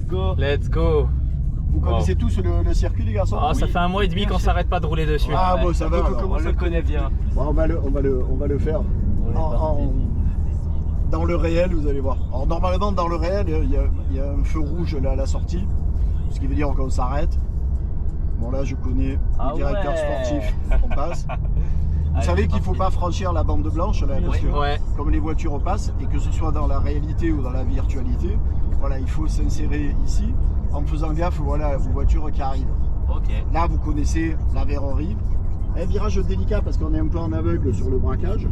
go. Let's go. Vous connaissez tous le circuit, les garçons? Ah, ça fait un mois et demi qu'on s'arrête pas de rouler dessus. Ah bon, ça va. On le connaît bien. Bon, on va le faire. Dans le réel, vous allez voir. Alors normalement, dans le réel, il y a un feu rouge là à la sortie, ce qui veut dire qu'on s'arrête. Bon là, je connais le directeur sportif. On passe. Vous savez qu'il ne faut pas franchir la bande blanche là, parce que comme les voitures passent, et que ce soit dans la réalité ou dans la virtualité, voilà, il faut s'insérer ici en faisant gaffe, voilà, aux voitures qui arrivent. Là, vous connaissez la verrerie. Un virage délicat parce qu'on est un peu en aveugle sur le braquage.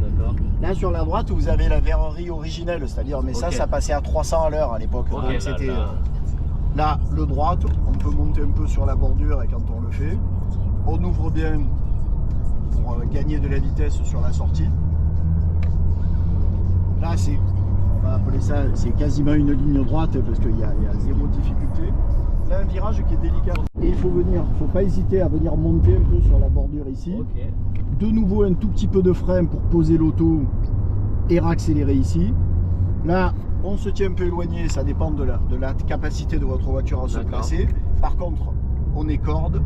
Là, sur la droite, vous avez la verrerie originelle, c'est-à-dire, mais ça passait à 300 à l'heure à l'époque. Donc c'était là, le droite, on peut monter un peu sur la bordure et quand on le fait, on ouvre bien pour gagner de la vitesse sur la sortie. Là, on va appeler ça, c'est quasiment une ligne droite parce qu'il y a zéro difficulté. Là, un virage qui est délicat. Et il faut pas hésiter à venir monter un peu sur la bordure ici. De nouveau, un tout petit peu de frein pour poser l'auto et réaccélérer ici. Là, on se tient un peu éloigné, ça dépend de la capacité de votre voiture à se placer. Par contre, on est corde,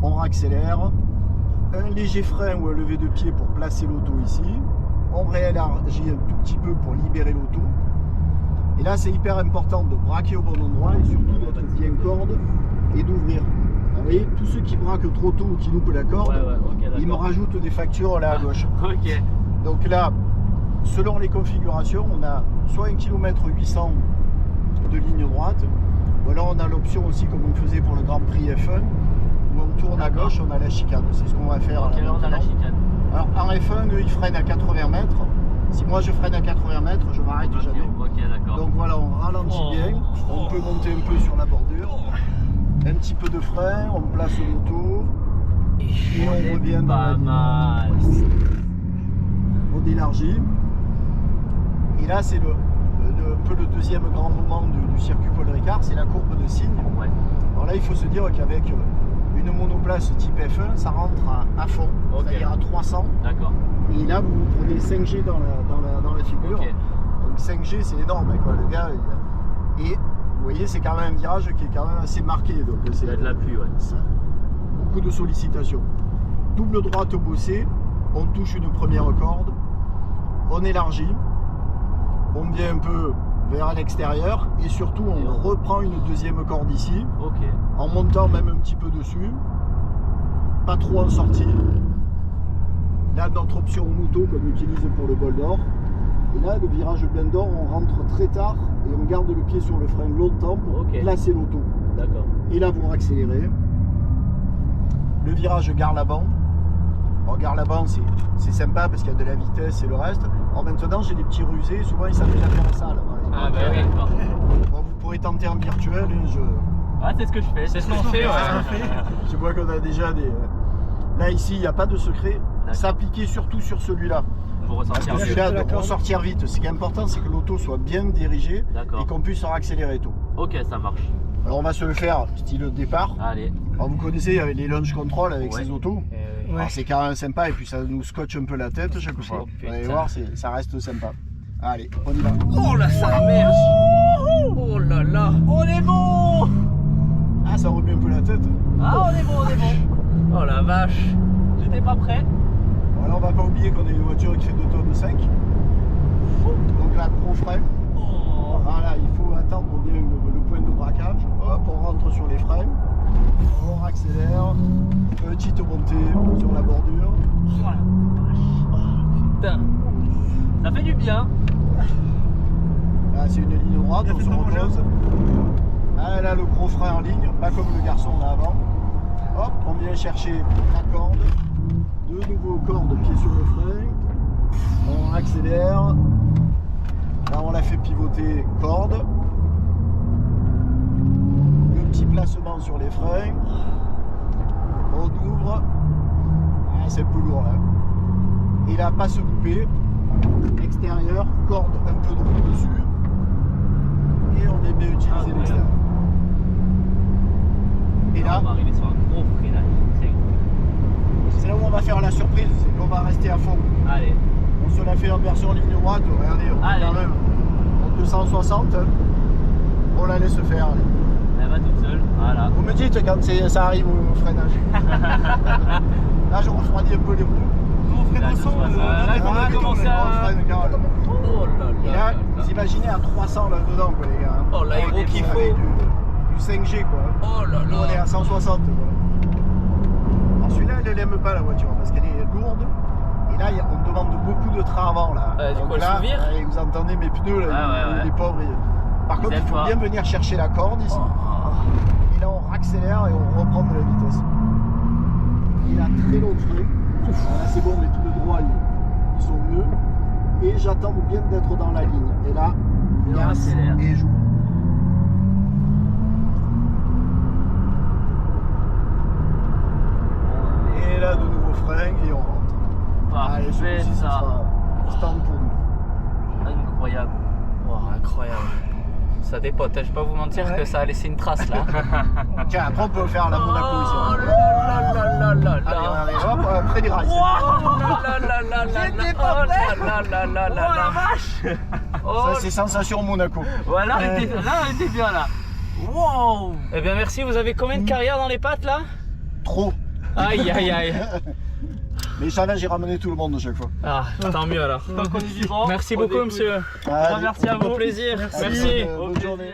on réaccélère. Un léger frein ou un lever de pied pour placer l'auto ici. On réélargit un tout petit peu pour libérer l'auto. Et là, c'est hyper important de braquer au bon endroit et surtout d'être bien corde et d'ouvrir. Vous voyez, tous ceux qui braquent trop tôt ou qui loupent la corde, ils me rajoutent des factures là à gauche. Donc là, selon les configurations, on a soit 1 km 800 de ligne droite, ou alors on a l'option aussi, comme on faisait pour le Grand Prix F1, où on tourne à gauche, on a la chicane. C'est ce qu'on va faire. Là, on a la chicane. Alors en F1, eux, ils freinent à 80 mètres. Si moi je freine à 80 mètres, je m'arrête jamais. Donc voilà, on ralentit bien, on peut monter un peu sur la bordure, un petit peu de frein, on place l'auto et on revient dans la ligne. On élargit. Et là, c'est un peu le deuxième grand moment du circuit Paul Ricard, c'est la courbe de Signes. Alors là, il faut se dire qu'avec une monoplace type F1, ça rentre à fond, c'est-à-dire à 300. Et là, vous prenez 5G dans la figure. Donc 5G, c'est énorme, quoi. Le gars, et vous voyez, c'est quand même un virage qui est quand même assez marqué. Donc il y a de la pluie, beaucoup de sollicitations. Double droite bossée, on touche une première corde, on élargit, on vient un peu vers l'extérieur et surtout on reprend une deuxième corde ici, en montant même un petit peu dessus, pas trop en sortie. Là, notre option moto qu'on utilise pour le bol d'or. Et là, le virage plein d'or, on rentre très tard et on garde le pied sur le frein longtemps pour placer l'auto. Et là, vous accélérez. Le virage gare-la-bande. Alors, gare-la-bande, c'est sympa parce qu'il y a de la vitesse et le reste. Alors maintenant, j'ai des petits rusés, souvent ils s'amusent à faire ça. Bon, vous pourrez tenter en virtuel. C'est ce que je fais. C'est ce qu'on fait, Je vois qu'on a déjà des... Là, ici, il n'y a pas de secret. S'appliquer surtout sur celui-là. Pour ressortir celui-là, pour sortir vite. Ce qui est important, c'est que l'auto soit bien dirigée et qu'on puisse accélérer tout. Ça marche. Alors, on va se le faire style départ. Allez. Alors, vous connaissez, il y avait les launch control avec ces autos. Alors, c'est quand même sympa et puis ça nous scotche un peu la tête chaque fois. Vous allez voir, ça reste sympa. Allez, on y va. Oh là, ça merde. Oh là là. On est bon. Ah, ça remet un peu la tête. Ah, on est bon. Oh la vache. J'étais pas prêt. Alors, on va pas oublier qu'on a une voiture qui fait 2 tonnes 5. Donc là, gros frein. Voilà, il faut attendre bien le point de braquage. Hop, on rentre sur les freins. On accélère. Petite montée sur la bordure. Putain. Ça fait du bien. Là, c'est une ligne droite, on se repose. Ah, là, le gros frein en ligne, pas comme le garçon là avant. Hop, on vient chercher la corde. De nouveau corde, pied sur le frein. On accélère. Là, on la fait pivoter corde. Le petit placement sur les freins. On ouvre. Ah, c'est un peu lourd là. Et là, pas se couper. Extérieur, corde un peu de roue dessus. Et on vient bien utiliser l'extérieur. Et là, on va arriver sur un gros freinage. c'est là où on va faire la surprise, c'est qu'on va rester à fond. Allez. On se la fait en version ligne droite, regardez, on est quand même en 260. On la laisse faire. Allez. va toute seule. Voilà. Vous me dites quand ça arrive au freinage. Là, je refroidis un peu les roues. Nous, on ferait Là, nos je sons. vois ça. Là, qu'on a commencé à- freine carrément. Oh là Et là. là, vous imaginez à 300 là-dedans, quoi, les gars. Oh, l'aéro qu'il faut. Avec du 5G, quoi. Oh là Nous, on est là. à 160, quoi. Alors, celui-là, elle ne l'aime pas, la voiture, parce qu'elle est lourde. Et là, on demande beaucoup de train avant, là. Du Donc coup, elle là, s'ouvre. vous entendez mes pneus, là, Ouais. les pauvres. Par contre, il aiment faut pas. bien venir chercher la corde ici. Oh. Et là, on accélère et on reprend de la vitesse. Il a très long frein. Là, c'est bon, mais tout le droit, ils sont mieux. Et j'attends bien d'être dans la ligne. Et là, Et on gaz, accélère. et j'ouvre. Et là, de nouveau frein et on rentre. Allez, ce Parfait coup-ci, ça ça. sera stand pour nous. Incroyable. Oh, incroyable. Ça dépote, hein. Je vais pas vous mentir que ça a laissé une trace là. Tiens, après, on peut faire la Monaco ici. Oh hein. là là là là Allez, là. allez, hop, après les rails. Oh là là là là là. J'étais Oh pas là prêt. là là là Oh là la là. vache. Oh. Ça, c'est sensation Monaco. Voilà, là, on était bien là. Wow. Eh bien merci, vous avez combien de carrière dans les pattes là? Trop. Aïe aïe aïe. Mais ça va, j'ai ramené tout le monde à chaque fois. Ah, tant mieux alors. Donc on est vivant. Merci On beaucoup écoute. monsieur. Allez, Merci à vous. Au plaisir. Merci. bonne journée.